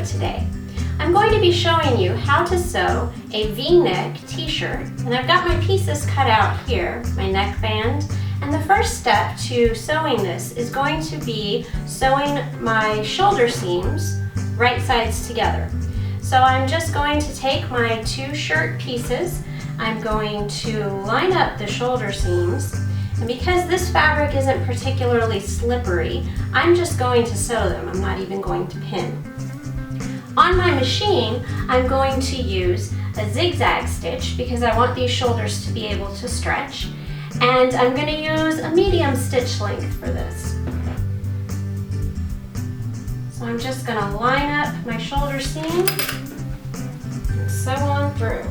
today. I'm going to be showing you how to sew a V-neck t-shirt, and I've got my pieces cut out here, my neckband, and the first step to sewing this is going to be sewing my shoulder seams right sides together. So I'm just going to take my two shirt pieces, I'm going to line up the shoulder seams, and because this fabric isn't particularly slippery, I'm just going to sew them. I'm not even going to pin. On my machine, I'm going to use a zigzag stitch because I want these shoulders to be able to stretch, and I'm going to use a medium stitch length for this. So I'm just going to line up my shoulder seam and sew on through.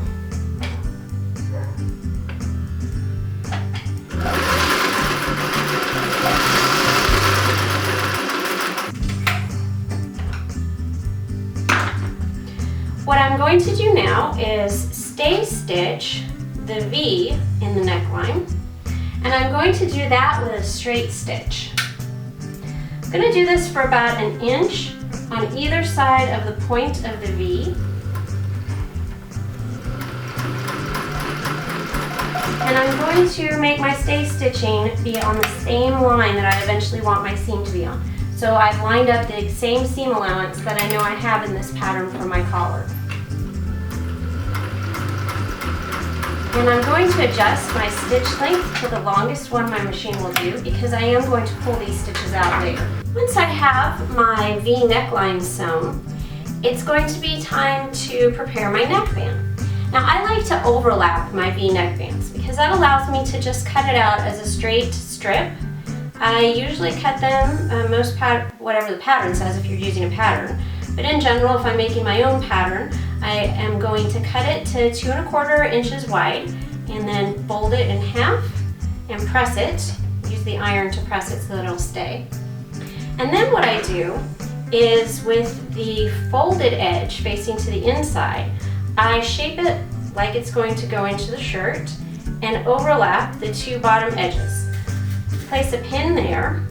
What I'm going to do now is stay stitch the V in the neckline, and I'm going to do that with a straight stitch. I'm going to do this for about an inch on either side of the point of the V. And I'm going to make my stay stitching be on the same line that I eventually want my seam to be on. So I've lined up the same seam allowance that I know I have in this pattern for my collar. And I'm going to adjust my stitch length to the longest one my machine will do because I am going to pull these stitches out later. Once I have my V neckline sewn, it's going to be time to prepare my neckband. Now I like to overlap my V neckbands because that allows me to just cut it out as a straight strip. I usually cut them whatever the pattern says if you're using a pattern. But in general, if I'm making my own pattern, I am going to cut it to 2 1/4 inches wide and then fold it in half and press it. Use the iron to press it so that it'll stay. And then what I do is with the folded edge facing to the inside, I shape it like it's going to go into the shirt and overlap the two bottom edges. Place a pin there.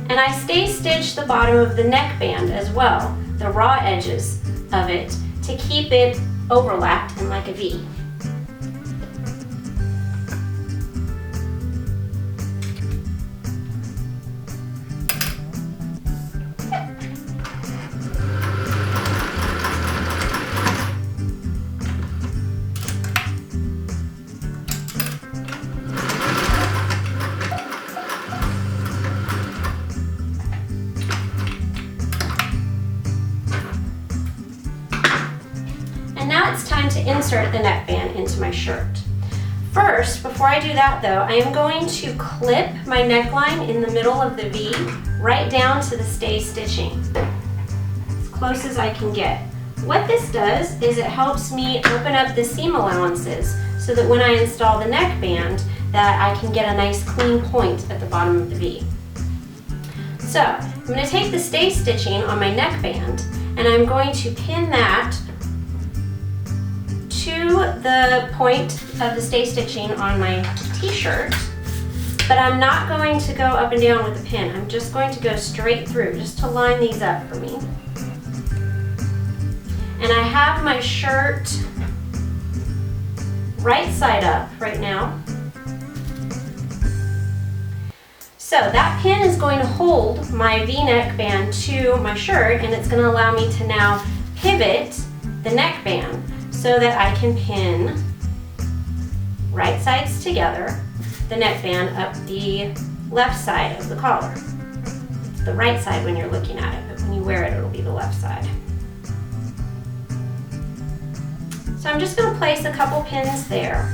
And I stay stitch the bottom of the neckband as well, the raw edges of it, to keep it overlapped and like a V. And now it's time to insert the neckband into my shirt. First, before I do that though, I am going to clip my neckline in the middle of the V right down to the stay stitching, as close as I can get. What this does is it helps me open up the seam allowances so that when I install the neckband that I can get a nice clean point at the bottom of the V. So I'm going to take the stay stitching on my neckband and I'm going to pin that to the point of the stay stitching on my t-shirt, but I'm not going to go up and down with the pin. I'm just going to go straight through just to line these up for me. And I have my shirt right side up right now. So that pin is going to hold my V-neck band to my shirt, and it's going to allow me to now pivot the neckband so that I can pin right sides together the neckband up the left side of the collar. It's the right side when you're looking at it, but when you wear it, it'll be the left side. So I'm just going to place a couple pins there.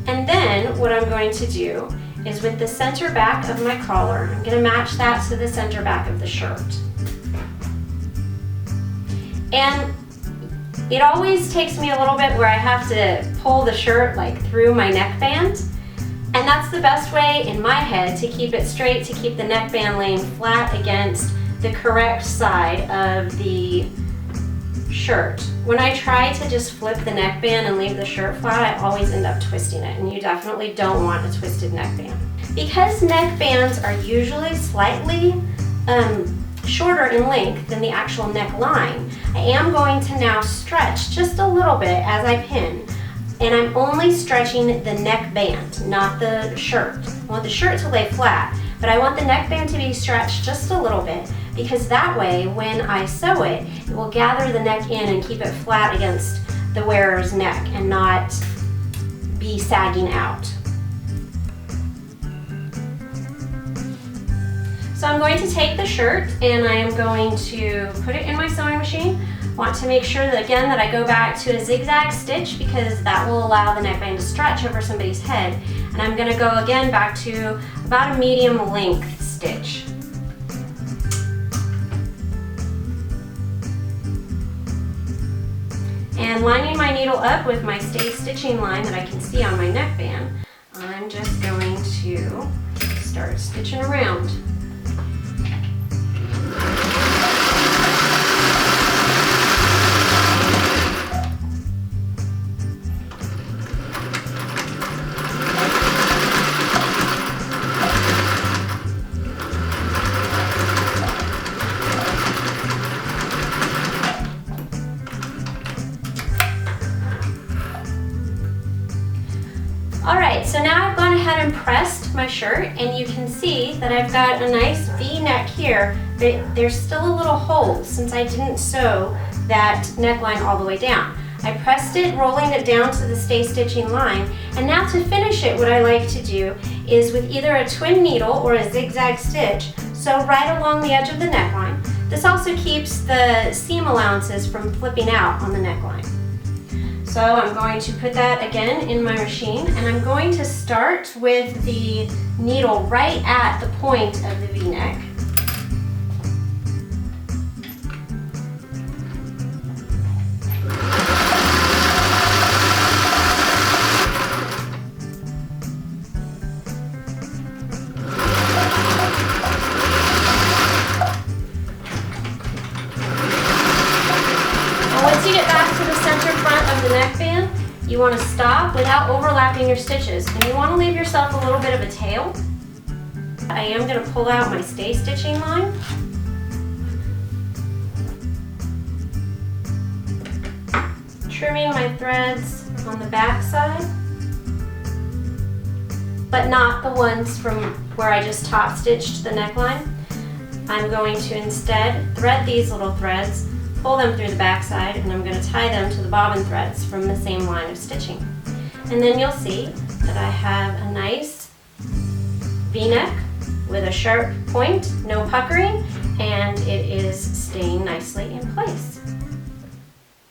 And then what I'm going to do is with the center back of my collar, I'm going to match that to the center back of the shirt. And it always takes me a little bit where I have to pull the shirt like through my neckband. And that's the best way in my head to keep it straight, to keep the neckband laying flat against the correct side of the shirt, when I try to just flip the neckband and leave the shirt flat, I always end up twisting it, and you definitely don't want a twisted neckband. Because neckbands are usually slightly shorter in length than the actual neckline, I am going to now stretch just a little bit as I pin. And I'm only stretching the neckband, not the shirt. I want the shirt to lay flat, but I want the neckband to be stretched just a little bit, because that way when I sew it, it will gather the neck in and keep it flat against the wearer's neck and not be sagging out. So I'm going to take the shirt and I am going to put it in my sewing machine. Want to make sure that again that I go back to a zigzag stitch, because that will allow the neckband to stretch over somebody's head. And I'm going to go again back to about a medium length stitch. And lining my needle up with my stay stitching line that I can see on my neckband, I'm just going to start stitching around. Alright, so now I've gone ahead and pressed my shirt, and you can see that I've got a nice V-neck here, but there's still a little hole since I didn't sew that neckline all the way down. I pressed it, rolling it down to the stay stitching line, and now to finish it, what I like to do is with either a twin needle or a zigzag stitch, sew right along the edge of the neckline. This also keeps the seam allowances from flipping out on the neckline. So I'm going to put that again in my machine, and I'm going to start with the needle right at the point of the V-neck. Once you get back to the center front of the neckband, you want to stop without overlapping your stitches, and you want to leave yourself a little bit of a tail. I am going to pull out my stay stitching line. Trimming my threads on the back side, but not the ones from where I just top stitched the neckline. I'm going to instead thread these little threads, pull them through the back side, and I'm going to tie them to the bobbin threads from the same line of stitching. And then you'll see that I have a nice V-neck with a sharp point, no puckering, and it is staying nicely in place.